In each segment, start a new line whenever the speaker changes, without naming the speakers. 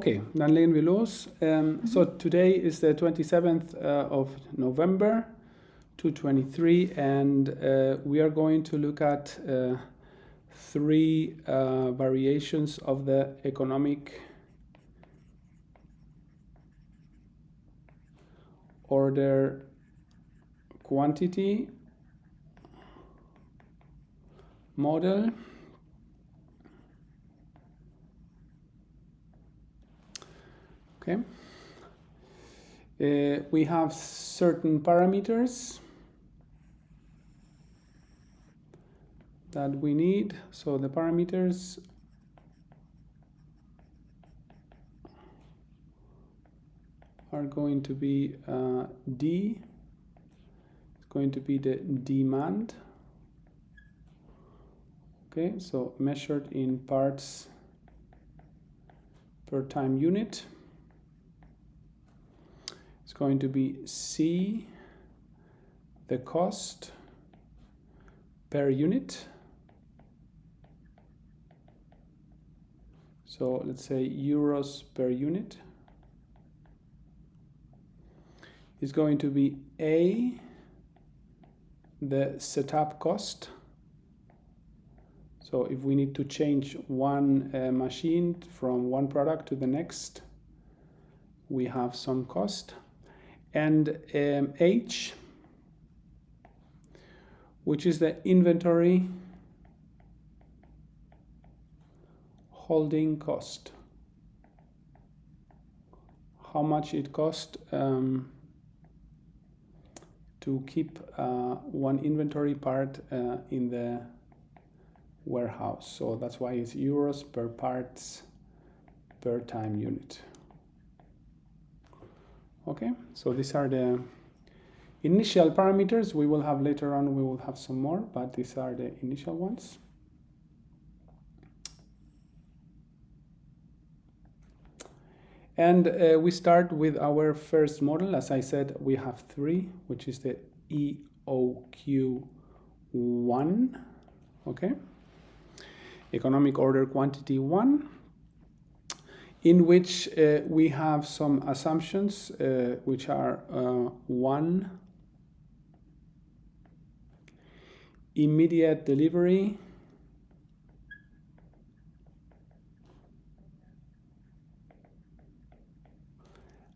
Okay, dann legen wir los. So today is the 27th of November 2023, and we are going to look at three variations of the economic order quantity model. Okay. We have certain parameters that we need. So the parameters are going to be D. It's going to be the demand. Okay, so measured in parts per time unit. It's going to be C, the cost per unit. So let's say euros per unit. It's going to be A, the setup cost. So if we need to change one machine from one product to the next, we have some cost. And H, which is the inventory holding cost. How much it costs to keep one inventory part in the warehouse. So that's why it's euros per parts per time unit. Okay, so these are the initial parameters. We will have later on, we will have some more, but these are the initial ones. And we start with our first model. As I said, we have three, which is the EOQ1, okay? Economic order quantity 1, in which we have some assumptions, which are 1, immediate delivery,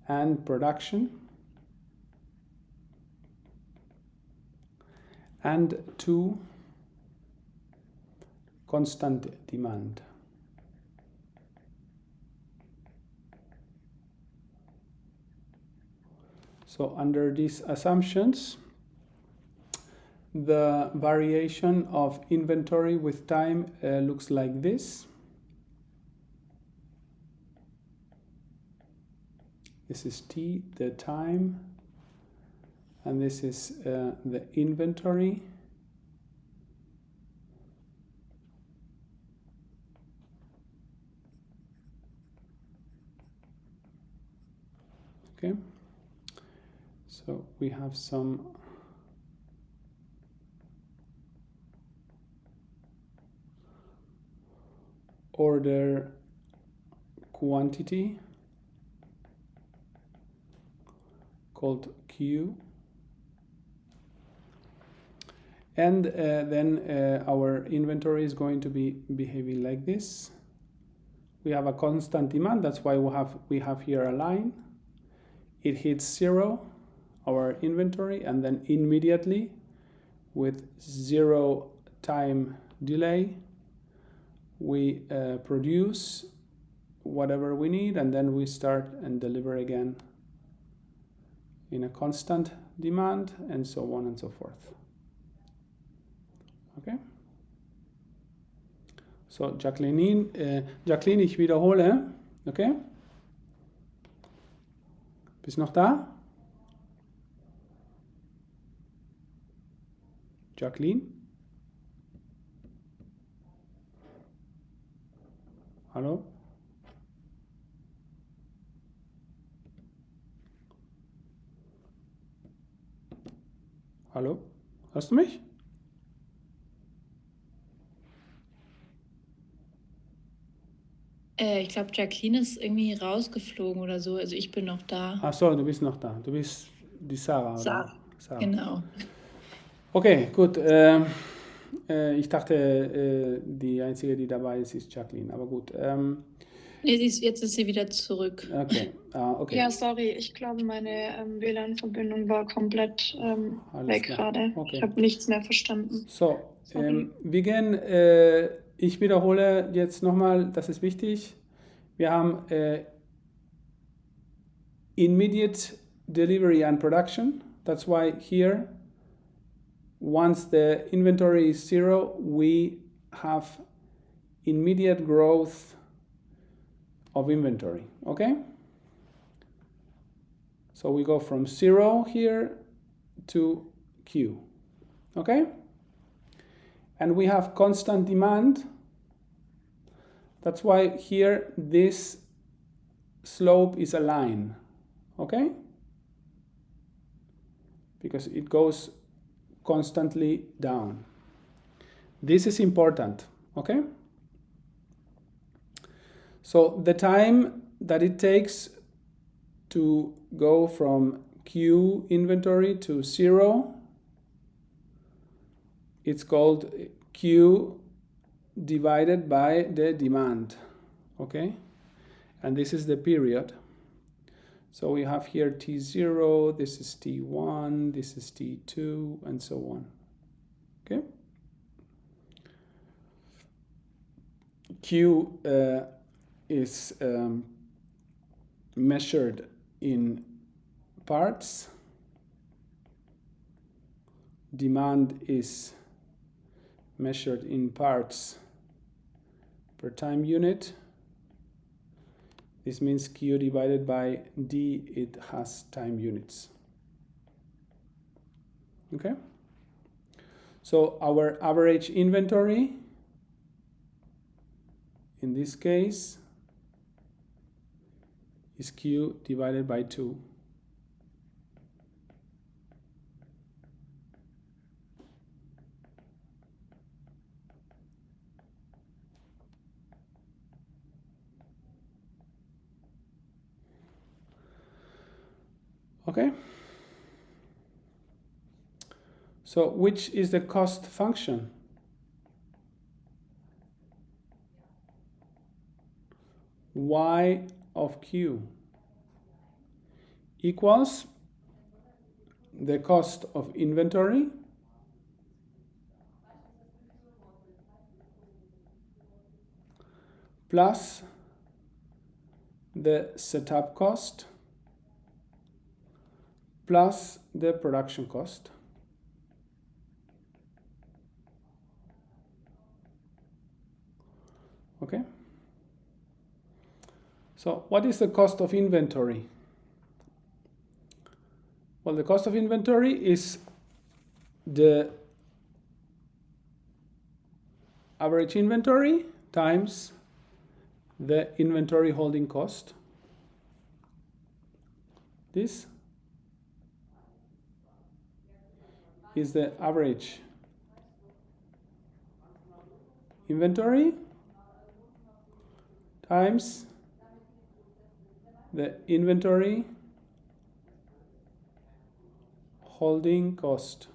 and production, and 2, constant demand. So under these assumptions, the variation of inventory with time looks like this. This is T, the time, and this is the inventory. Okay. So we have some order quantity called Q. And then our inventory is going to be behaving like this. We have a constant demand, that's why we have here a line. It hits 0, our inventory, and then immediately with 0 time delay, we produce whatever we need, and then we start and deliver again in a constant demand, and so on and so forth. Okay? So Jacqueline, ich wiederhole, okay? Bist noch da? Jacqueline? Hallo? Hallo? Hörst du mich?
Ich glaube, Jacqueline ist irgendwie rausgeflogen oder so. Also ich bin noch da.
Ach so, du bist noch da. Du bist die Sarah, oder? Sarah.
Genau.
Okay, gut. Ich dachte, die einzige, die dabei ist, ist Jacqueline. Aber gut.
Nee, jetzt ist sie wieder zurück.
Okay. Okay.
Ja, sorry, ich glaube, meine WLAN-Verbindung war komplett
Alles
weg
klar.
gerade.
Okay.
Ich habe nichts mehr verstanden.
So,
Sorry.
wir gehen, ich wiederhole jetzt nochmal, das ist wichtig. Wir haben immediate delivery and production. That's why here, once the inventory is 0, we have immediate growth of inventory, okay? So we go from 0 here to Q, okay? And we have constant demand. That's why here this slope is a line, okay? Because it goes constantly down. This is important, okay? So the time that it takes to go from Q inventory to 0, it's called Q divided by the demand, okay? And this is the period. So we have here T0, this is T1, this is T2, and so on, okay? Q is measured in parts. Demand is measured in parts per time unit. This means Q divided by D, it has time units. Okay? So our average inventory, in this case, is Q divided by 2. Okay? So which is the cost function? Y of Q equals the cost of inventory plus the setup cost plus the production cost. Okay? So what is the cost of inventory? Well, the cost of inventory is the average inventory times the inventory holding cost. This is the average inventory times the inventory holding cost.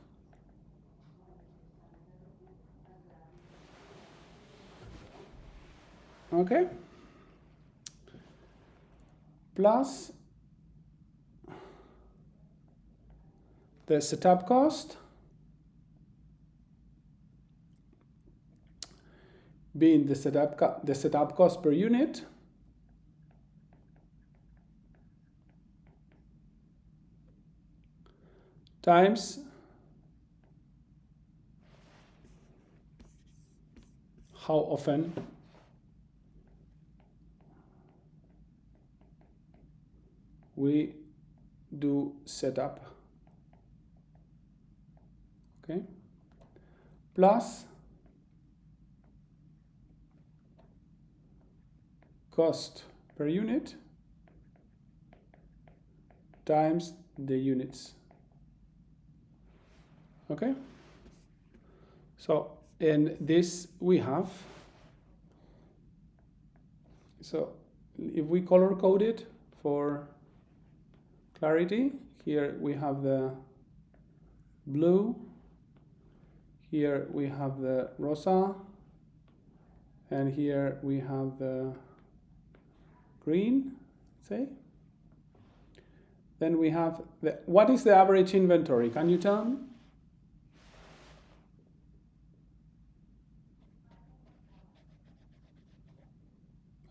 Okay? Plus the setup cost, being the setup cost per unit, times how often we do setup, okay, plus cost per unit times the units. Okay? So in this we have So if we color code it for clarity, here we have the blue, here we have the rosa, and here we have the green, say. Then we have what is the average inventory? Can you tell me?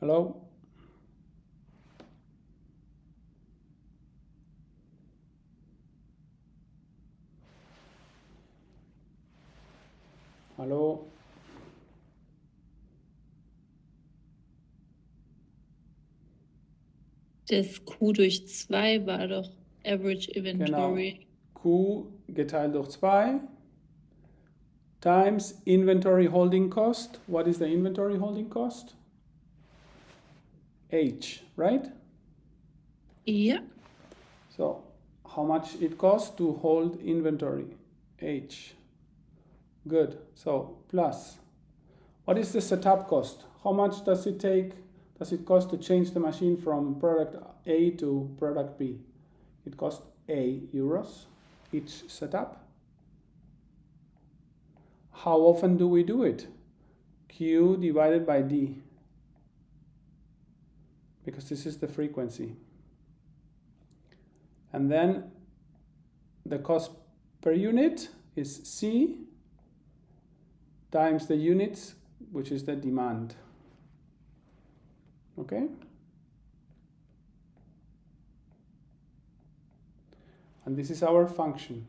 Hello? Hallo?
Das Q durch 2 war doch Average Inventory.
Genau. Q geteilt durch 2 times inventory holding cost. What is the inventory holding cost? H, right?
Ja.
So how much it costs to hold inventory? H. Good. So plus. What is the setup cost? How much does it cost to change the machine from product A to product B? It costs A euros each setup. How often do we do it? Q divided by D, because this is the frequency. And then the cost per unit is C times the units, which is the demand. Okay? And this is our function.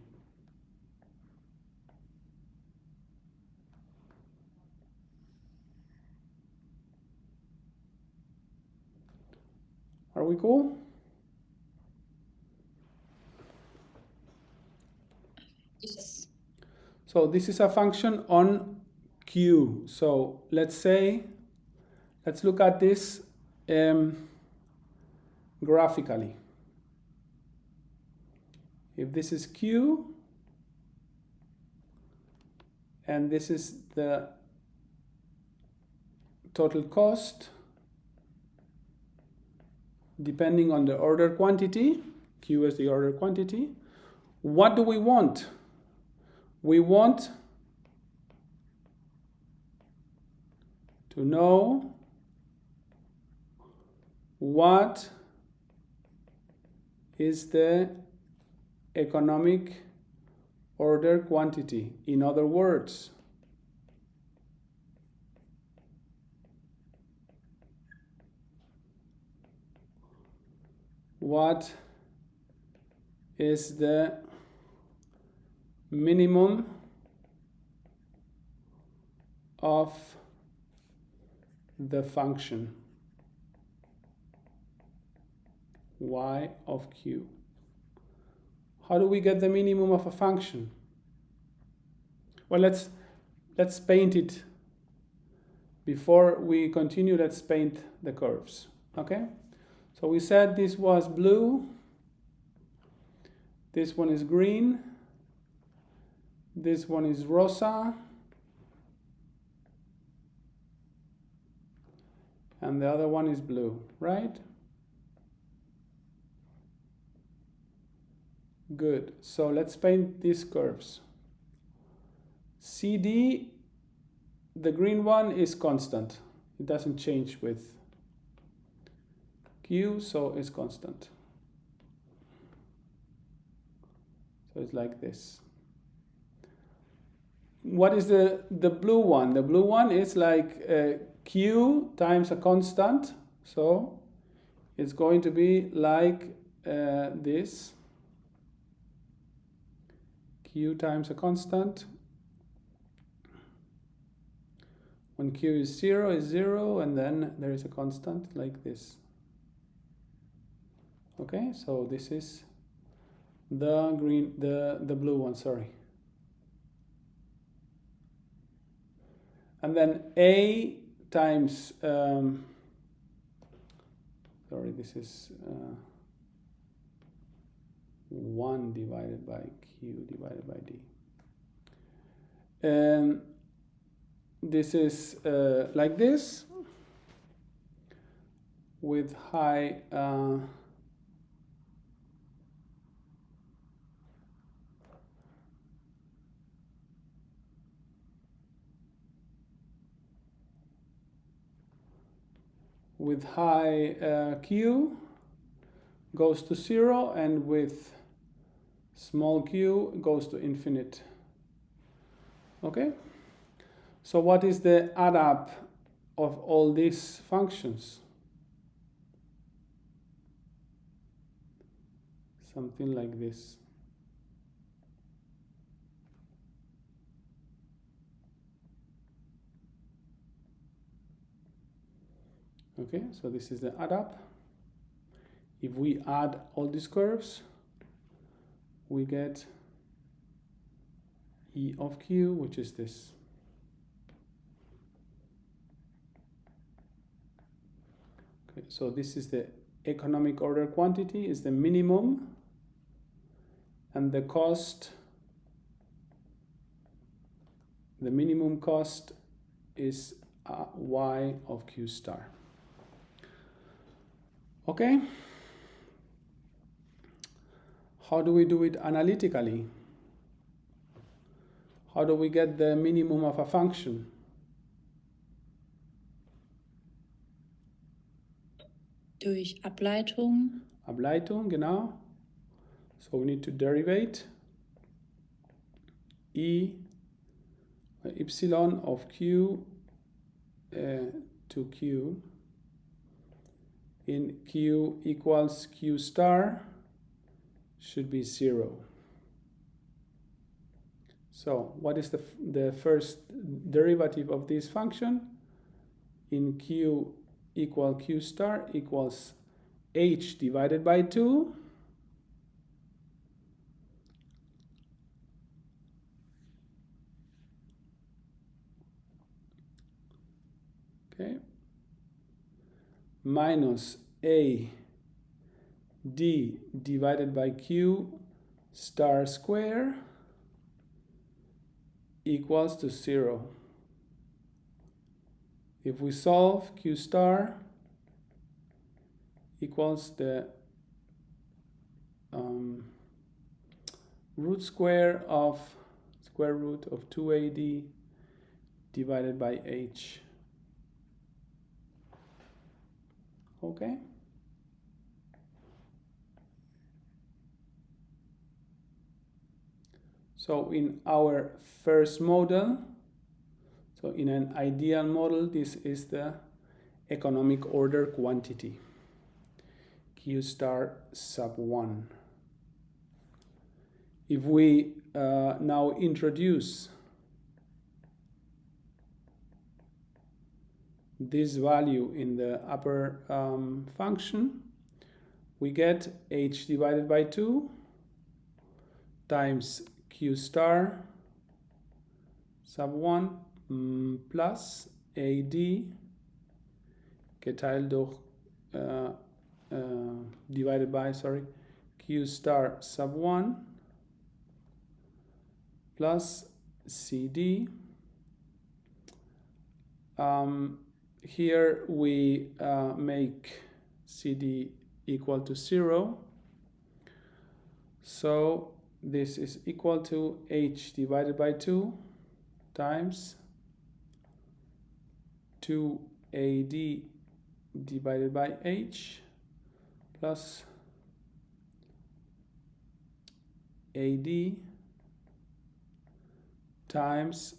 Are we cool?
Yes.
So this is a function on Q. So let's look at this graphically. If this is Q, and this is the total cost, depending on the order quantity, Q is the order quantity, what do we want? We want to know what is the economic order quantity. In other words, what is the minimum of the function y of q? How do we get the minimum of a function? Well, let's paint it. Before we continue, let's paint the curves. Okay? So we said this was blue, this one is green, this one is rosa, and the other one is blue, right? Good. So let's paint these curves. CD, the green one is constant. It doesn't change with Q, so it's constant. So it's like this. What is the blue one? The blue one is like Q times a constant. So it's going to be like this. Q times a constant. When Q is 0, and then there is a constant like this. Okay, so this is the green, the blue one, sorry. And then A times, sorry, this is 1 divided by Q divided by D. This is like this. with high Q goes to 0, and with small q goes to infinite. Okay? So what is the add up of all these functions? Something like this. Okay, so this is the add up. If we add all these curves, we get E of Q, which is this. Okay, so this is the economic order quantity, is the minimum, and the cost, the minimum cost is Y of Q star. Okay? How do we do it analytically? How do we get the minimum of a function?
Durch Ableitung.
Ableitung, genau. So we need to derivate E epsilon of Q to Q in Q equals Q star should be 0. So what is the first derivative of this function? In Q equal Q star equals H divided by 2 okay, minus A D divided by Q star square equals to 0. If we solve, Q star equals the square root of 2AD divided by H. Okay? So in our first model, so in an ideal model, this is the economic order quantity, Q star sub 1. If we now introduce this value in the upper function, we get H divided by 2 times Q star sub 1 plus AD geteilt durch divided by, Q star sub 1 plus CD. Here we make CD equal to 0. So this is equal to H divided by 2 times 2AD divided by H plus AD times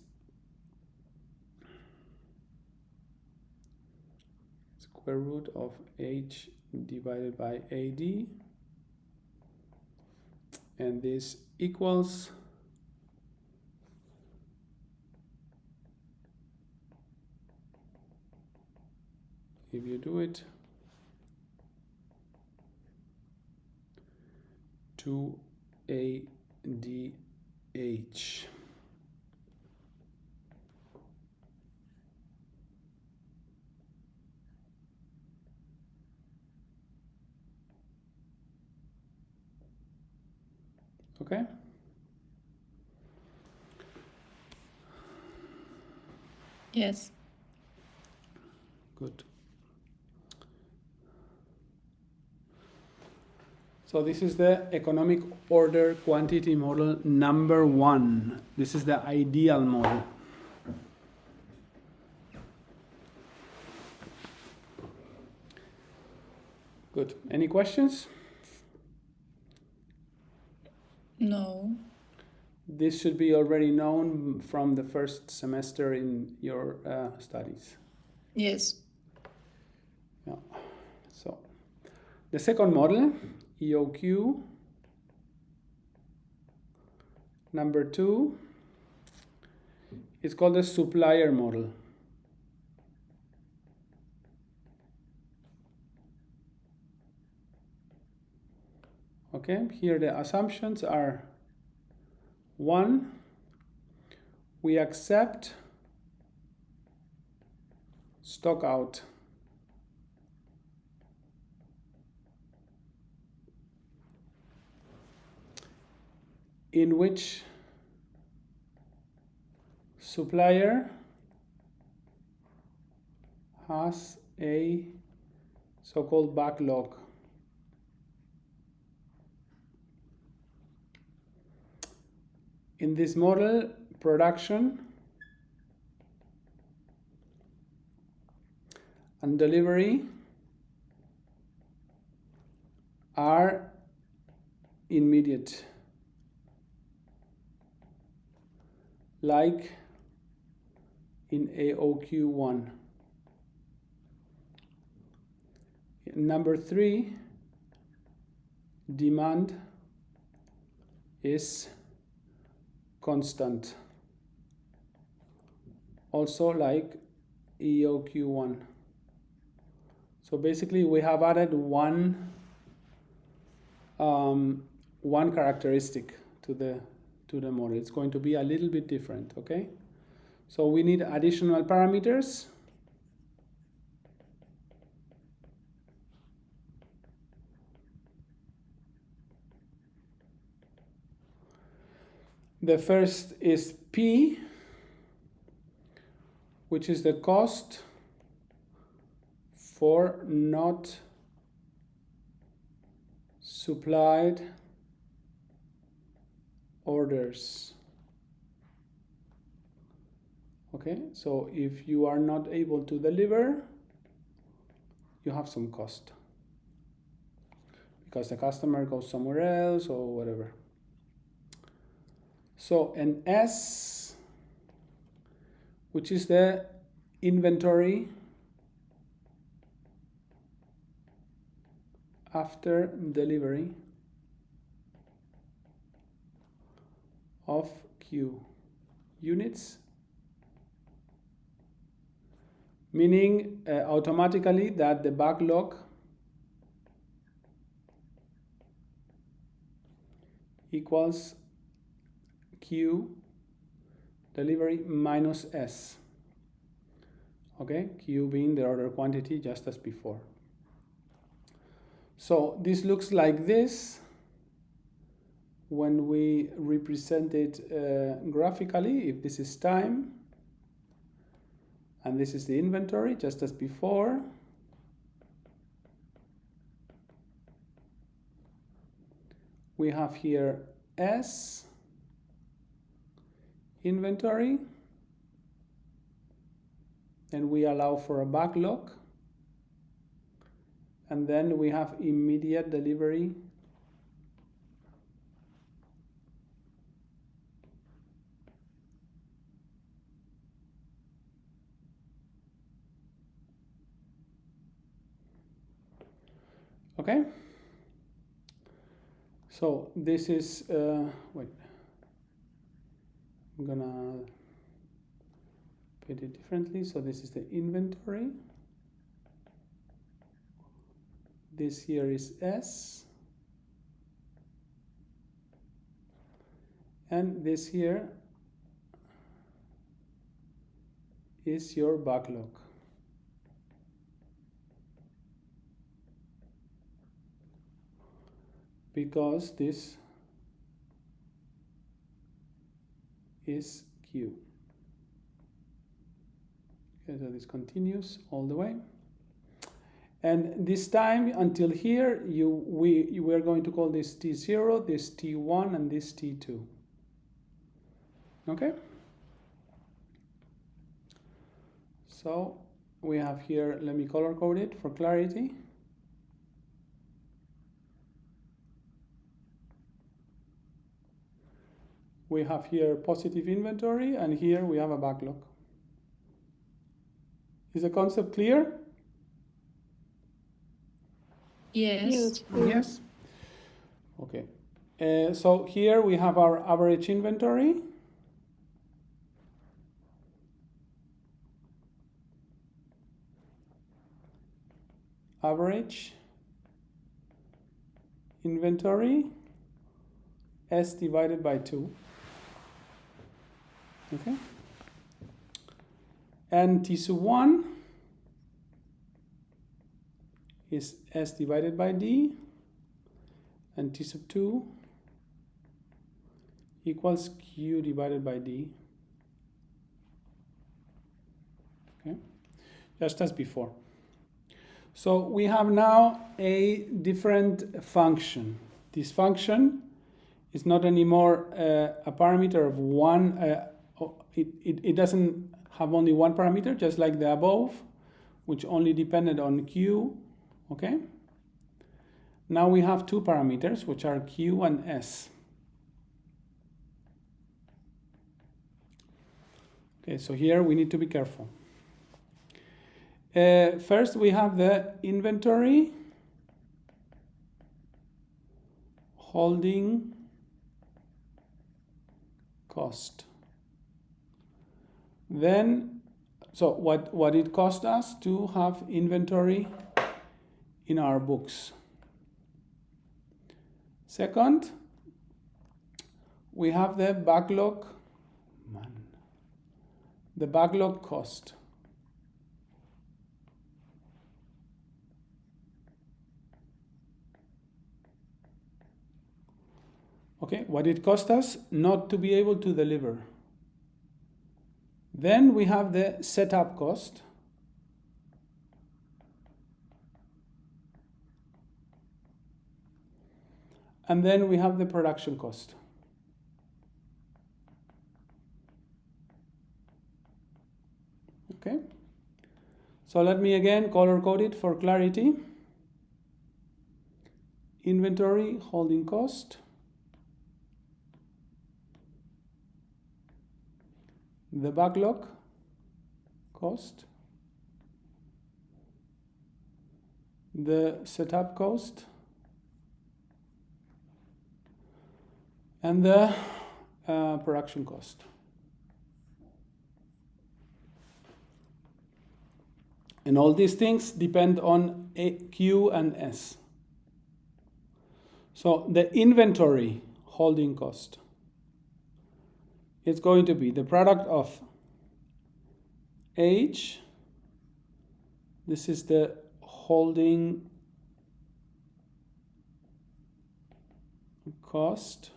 square root of H divided by AD, and this equals if you do it 2ADH. Okay?
Yes.
Good. So this is the economic order quantity model number 1. This is the ideal model. Good. Any questions?
No.
This should be already known from the first semester in your studies.
Yes.
Yeah. So the second model, EOQ, number 2, is called the supplier model. Okay, here the assumptions are: 1, we accept stock out. In which supplier has a so-called backlog. In this model, production and delivery are immediate, like in AOQ1. Number 3, demand is constant, also like EOQ1. So basically we have added one characteristic to the model. It's going to be a little bit different, okay? So we need additional parameters. The first is P, which is the cost for not supplied orders. Okay, so if you are not able to deliver, you have some cost because the customer goes somewhere else or whatever. So an S, which is the inventory after delivery of Q units, meaning automatically that the backlog equals Q delivery minus S. Okay, Q being the order quantity just as before. So this looks like this when we represent it graphically. If this is time and this is the inventory just as before, we have here S inventory, and we allow for a backlog, and then we have immediate delivery okay. So this is wait, I'm gonna put it differently. So this is the inventory. This here is S. And this here is your backlog. Because this is Q. Okay, so this continues all the way. And this time until here, we're going to call this T0, this T1, and this T2. Okay? So we have here, let me color code it for clarity. We have here positive inventory, and here we have a backlog. Is the concept clear?
Yes.
Yes. Okay. So here we have our average inventory. Average inventory S divided by 2. Okay. And T sub 1 is S divided by D, and T sub 2 equals Q divided by D. Okay, just as before. So we have now a different function. This function is not anymore a parameter of one, it doesn't have only one parameter, just like the above, which only depended on Q, okay? Now we have two parameters, which are Q and S. Okay, so here we need to be careful. First, we have the inventory holding cost. Then, so what it cost us to have inventory in our books. Second, we have the backlog, the backlog cost. Okay, what it cost us not to be able to deliver. Then we have the setup cost. And then we have the production cost. Okay, so let me again color code it for clarity. Inventory holding cost, the backlog cost, the setup cost, and the production cost. And all these things depend on Q and S. So the inventory holding cost is going to be the product of H. This is the holding cost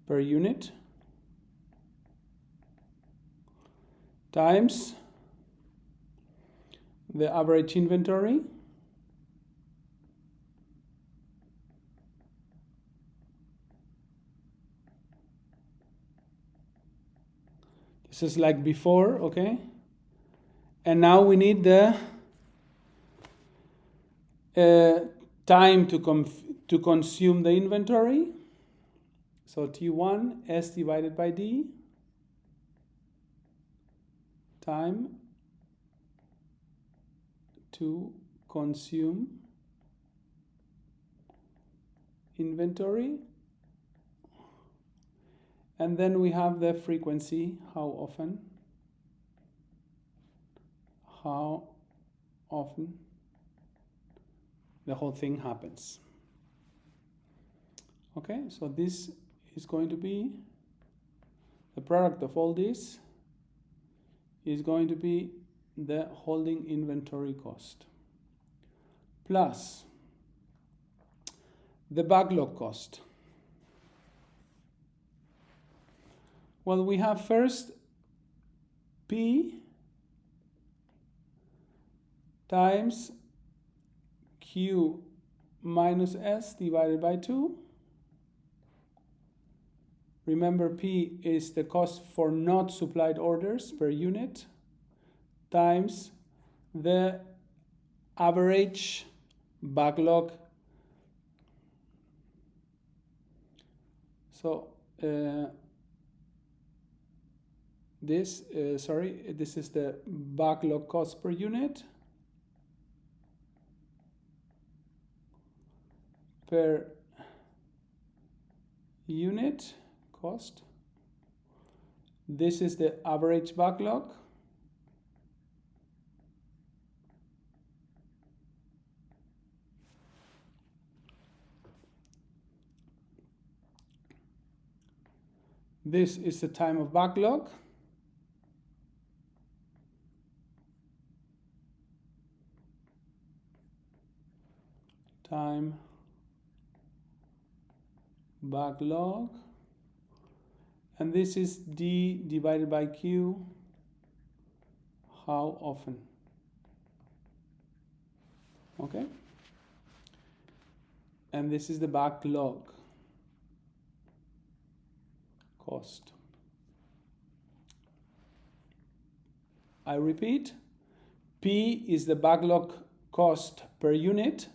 per unit times the average inventory this is like before, okay? And now we need the time to consume the inventory. So T1 S divided by D time to consume inventory. And then we have the frequency, how often the whole thing happens. Okay, so this is going to be the product of all this is going to be the holding inventory cost plus the backlog cost. Well, we have first P times Q minus S divided by 2. Remember, P is the cost for not supplied orders per unit times the average backlog. So this is the backlog cost per unit per unit cost. This is the average backlog. This is the time of backlog. Time backlog. And this is D divided by Q. How often? Okay. And this is the backlog cost. I repeat, P is the backlog cost per unit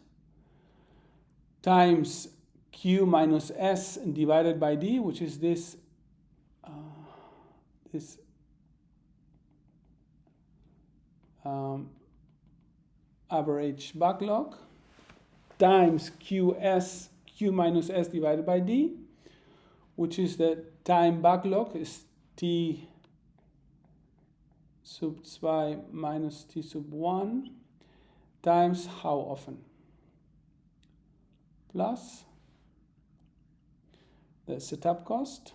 times Q minus S divided by D, which is this average backlog, times Q minus S divided by D, which is the time backlog, is T sub 2 minus T sub 1 times how often, plus the setup cost,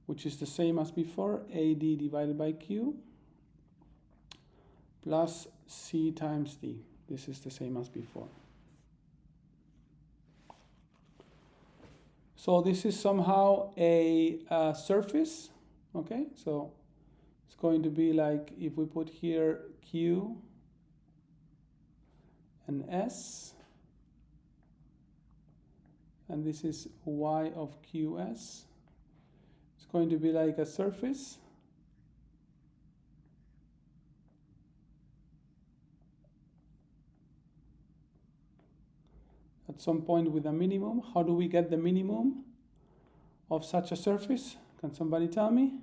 which is the same as before, AD divided by Q, plus C times D. This is the same as before. So this is somehow a surface, okay? So it's going to be like if we put here Q and S, and this is Y of QS. It's going to be like a surface. At some point with a minimum. How do we get the minimum of such a surface? Can somebody tell me?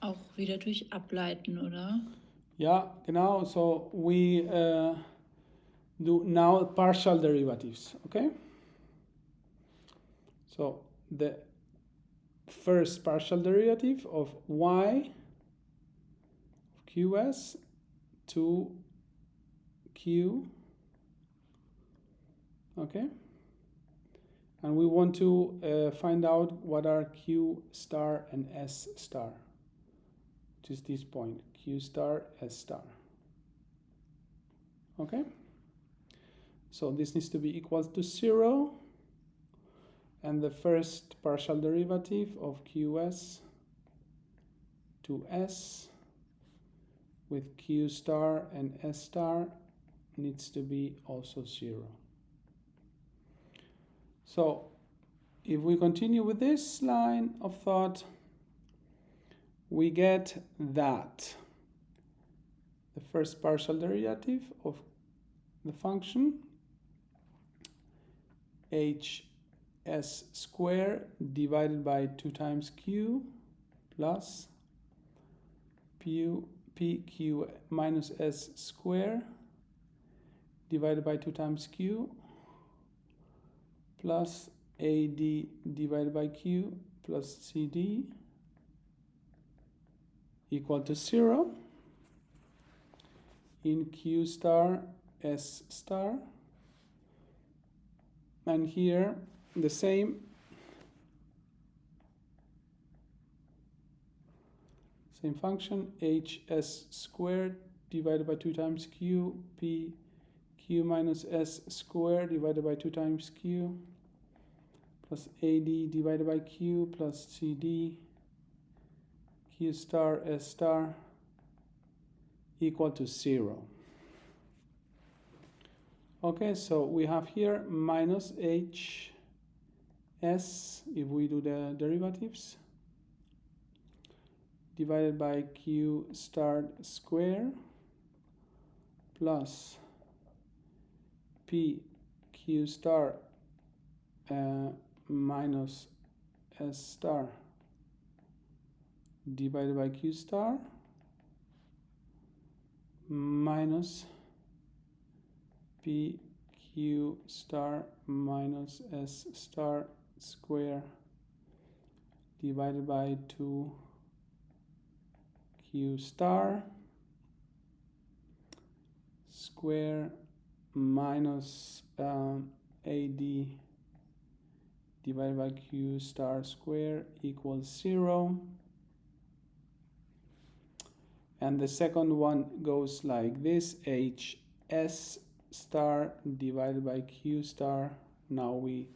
Auch wieder durch Ableiten, oder?
Ja, genau. So we do now partial derivatives, okay? So the first partial derivative of y qs to q, okay? And we want to find out what are q star and s star, which is this point, q star, s star, okay? So this needs to be equal to 0, and the first partial derivative of qs to s with q star and s star needs to be also 0. So if we continue with this line of thought, we get that the first partial derivative of the function hs squared divided by 2 times q plus pq minus s squared divided by 2 times q plus ad divided by q plus cd equal to 0 in q star s star, and here the same function hs squared divided by 2 times q q minus s squared divided by 2 times q plus AD divided by q plus CD q star s star equal to 0. Okay, so we have here minus h s if we do the derivatives divided by q star square plus p q star minus s star divided by q star minus p q star minus s star square divided by 2 q star square minus AD divided by q star square equals 0. And the second one goes like this, hs star divided by q star. Now we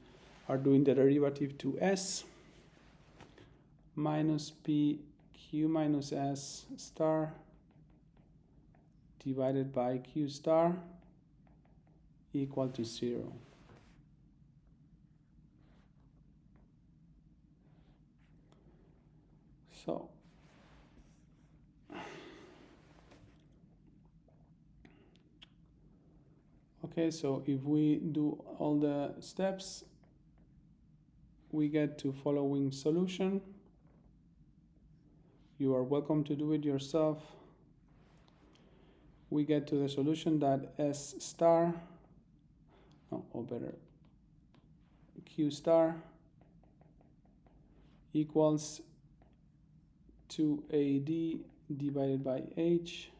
are doing the derivative to s minus p q minus s star divided by q star equal to 0. So okay, so if we do all the steps, we get to following solution. You are welcome to do it yourself. We get to the solution that s star, or better, q star equals 2AD divided by h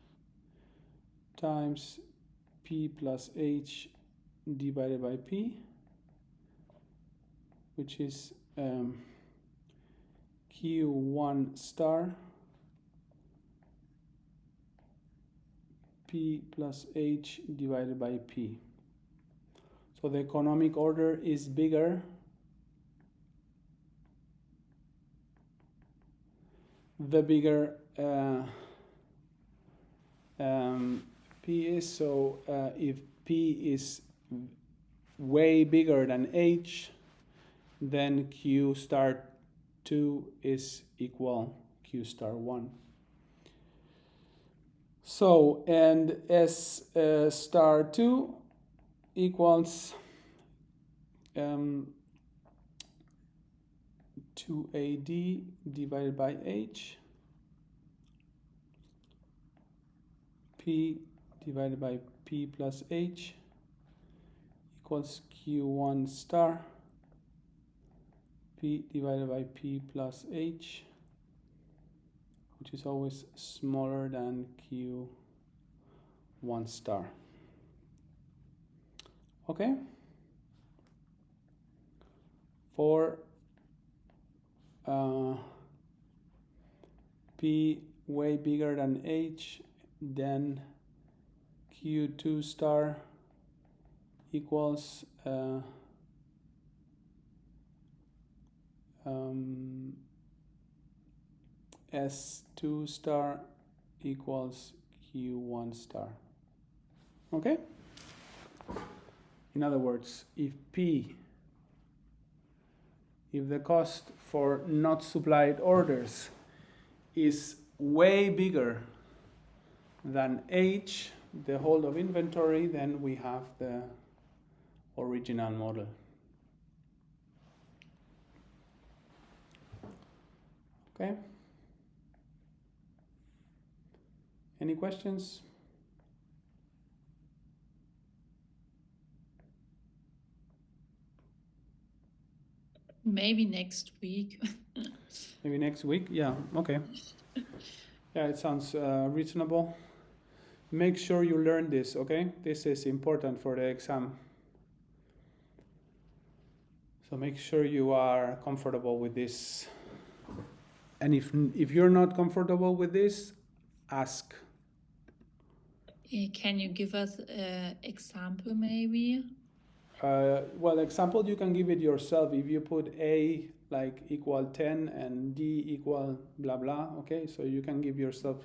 times p plus h divided by p, which is q1 star p plus h divided by p. So the economic order is bigger. The bigger p is, so if p is way bigger than h, then q star 2 is equal q star 1. So, and s star 2 equals 2AD divided by h, p divided by p plus h equals q1 star p divided by p plus h, which is always smaller than q1 star. Okay? For p way bigger than h, then q2 star equals s2 star equals q1 star. Okay? In other words, if the cost for not supplied orders is way bigger than h, the hold of inventory, then we have the original model. Okay? Any questions?
Maybe next week.
Maybe next week? Yeah, okay. Yeah, it sounds reasonable. Make sure you learn this, okay? This is important for the exam. So make sure you are comfortable with this. And if you're not comfortable with this, ask.
Can you give us an example maybe?
Well, example, you can give it yourself. If you put A like equal 10 and D equal blah blah, okay, so you can give yourself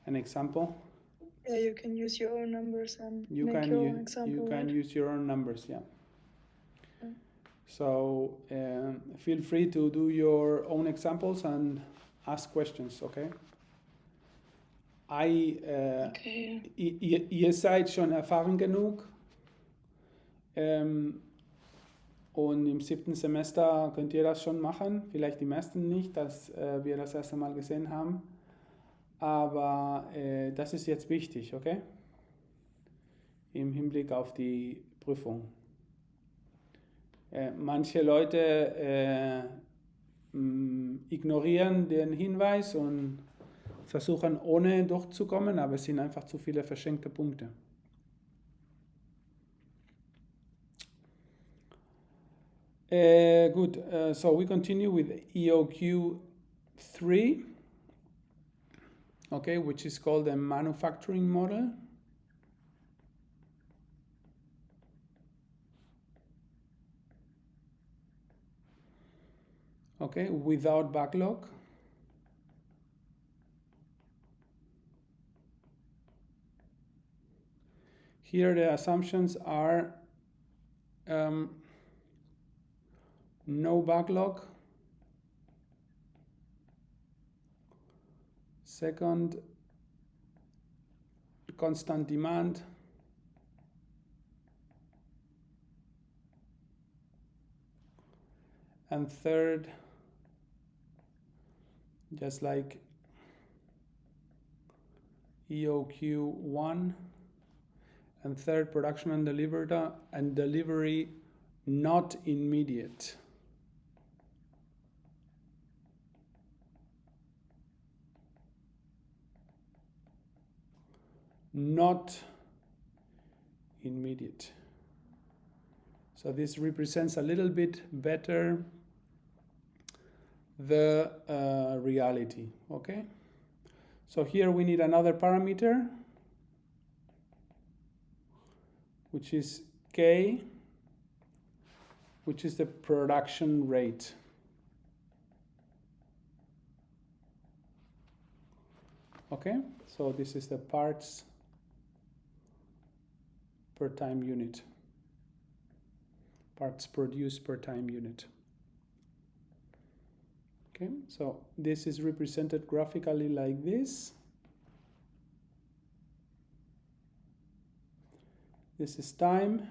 an example.
Yeah, you can use your own numbers and
You
make
can
your own example.
you can
right?
use your own numbers, yeah.
Yeah.
So feel free to do your own examples and ask questions, okay?
Okay.
Ihr seid schon erfahren genug und im 7. Semester könnt ihr das schon machen. Vielleicht die meisten nicht, dass wir das erste Mal gesehen haben. Aber das ist jetzt wichtig, okay? Im Hinblick auf die Prüfung. Manche Leute ignorieren den Hinweis und versuchen ohne durchzukommen, aber es sind einfach zu viele verschenkte Punkte. Good, so we continue with EOQ 3, okay, which is called the manufacturing model. Okay, without backlog. Here the assumptions are no backlog. Second, constant demand. And third, just like EOQ1, and third, production and delivery not immediate. Not immediate. So this represents a little bit better the reality, okay? So here we need another parameter, which is K, which is the production rate. Okay, so this is the parts per time unit. Parts produced per time unit. Okay, so this is represented graphically like this. This is time.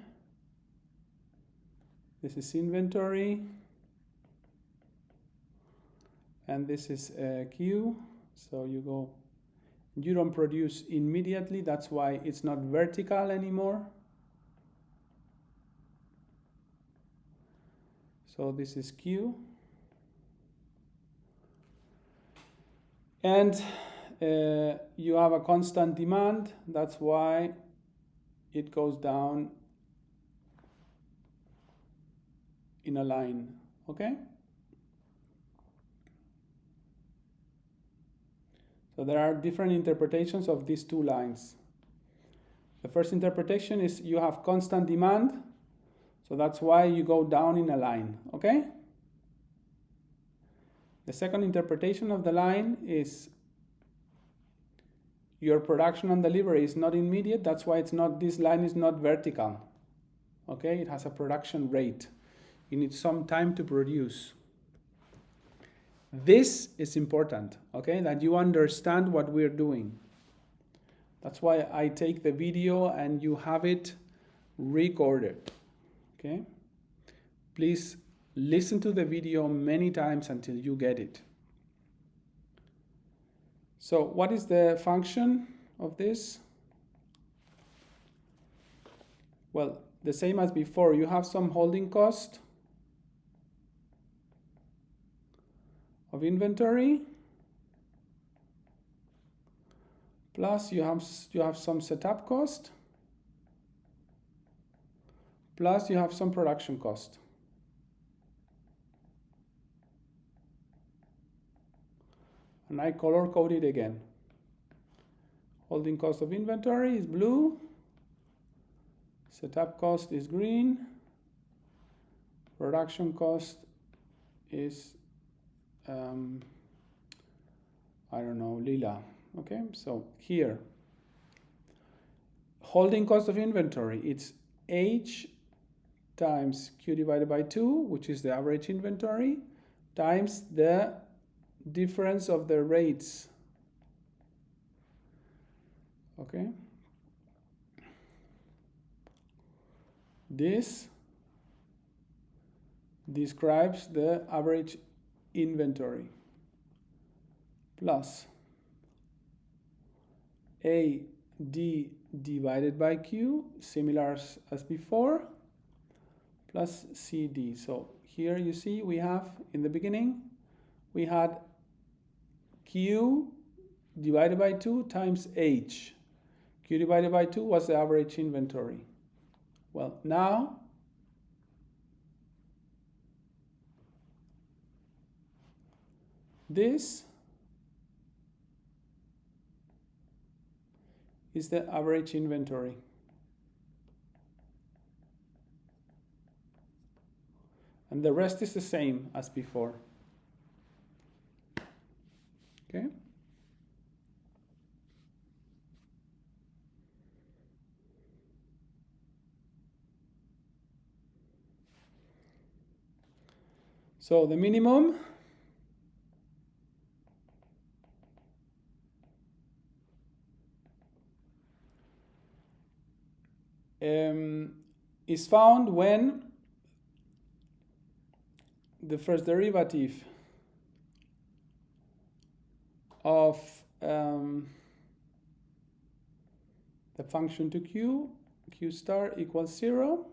This is inventory. And this is Q. So you don't produce immediately. That's why it's not vertical anymore. So this is Q. And you have a constant demand. That's why it goes down in a line, okay? So there are different interpretations of these two lines. The first interpretation is you have constant demand, so that's why you go down in a line, okay? The second interpretation of the line is your production and delivery is not immediate, that's why this line is not vertical, okay? It has a production rate. You need some time to produce. This is important, okay? That you understand what we're doing. That's why I take the video and you have it recorded, okay? Please listen to the video many times until you get it. So what is the function of this? Well, the same as before, you have some holding cost of inventory, plus you have some setup cost, plus you have some production cost. And I color code it again. Holding cost of inventory is blue. Setup cost is green. Production cost is, I don't know, lila. Okay, so here, holding cost of inventory, it's H times Q divided by 2, which is the average inventory, times the difference of the rates. Okay. This describes the average inventory plus AD divided by Q, similar as before, plus CD. So here you see we have, in the beginning, we had Q divided by 2 times H. Q divided by 2 was the average inventory. Well, now this is the average inventory. And the rest is the same as before. Okay? So the minimum is found when the first derivative of the function to Q star equals 0.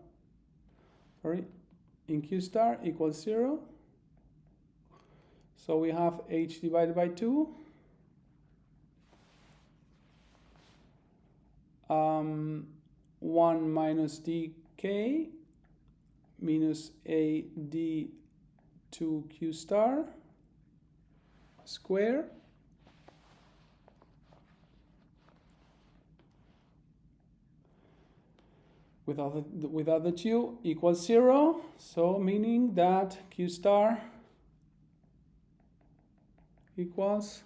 Sorry, in Q star equals 0. So we have H divided by 2. 1 minus dk minus AD 2Q star square without the 2 equals 0. So meaning that Q star equals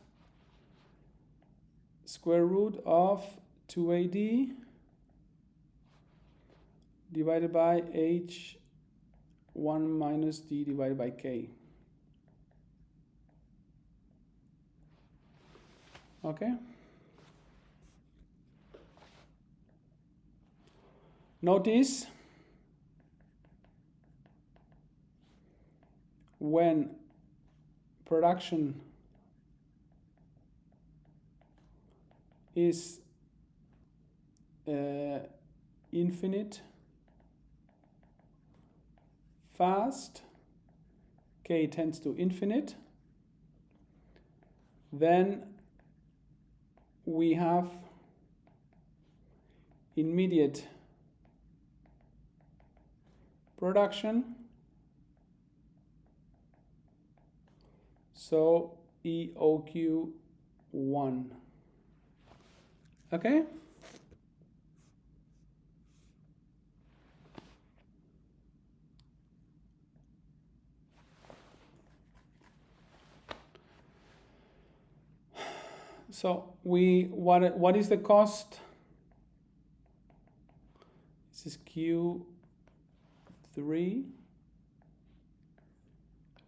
square root of 2AD divided by H 1 minus D divided by K. Okay? Notice when production is infinite fast, K tends to infinite, then we have immediate production, so EOQ1. Okay? So what is the cost? This is Q3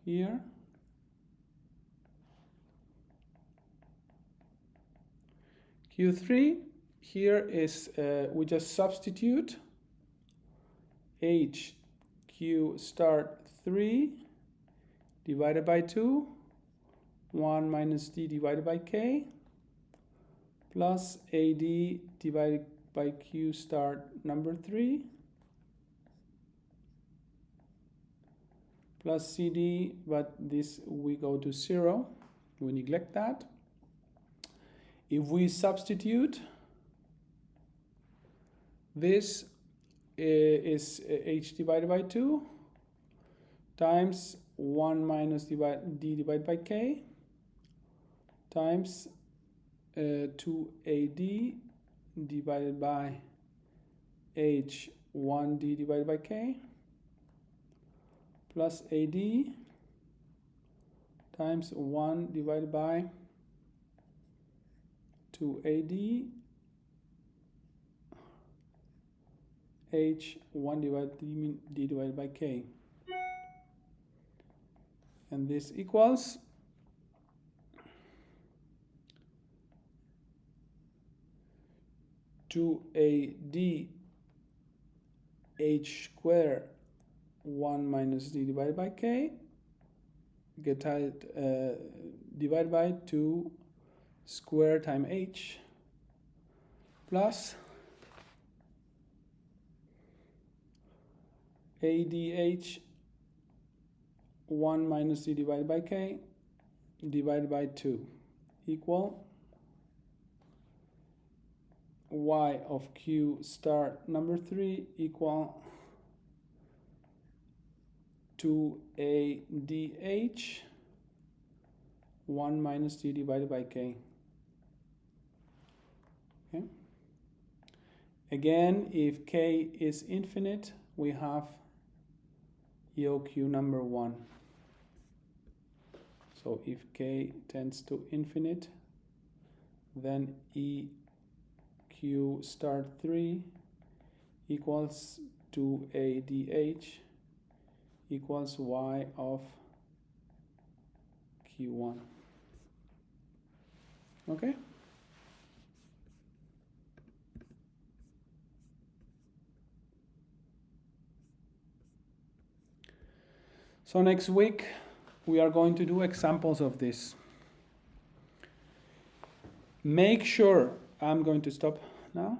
here. Q3 here is we just substitute HQ start 3 divided by 2, 1 minus D divided by K, plus AD divided by Q start number 3, plus CD, but this we go to 0, we neglect that. If we substitute, this is H divided by 2 times 1 minus D divided by K times 2AD divided by H1D divided by K plus AD times 1 divided by 2AD H1 D divided by K. And this equals 2AD H square 1 minus D divided by K divided by 2 square times H plus ADH 1 minus D divided by K divided by 2 equal Y of Q star number 3 equal 2ADH 1 minus D divided by K. Okay. Again, if K is infinite, we have EOQ number 1. So if K tends to infinite, then EQ star 3 equals 2ADH equals Y of Q1. Okay? So next week, we are going to do examples of this. Make sure, I'm going to stop now.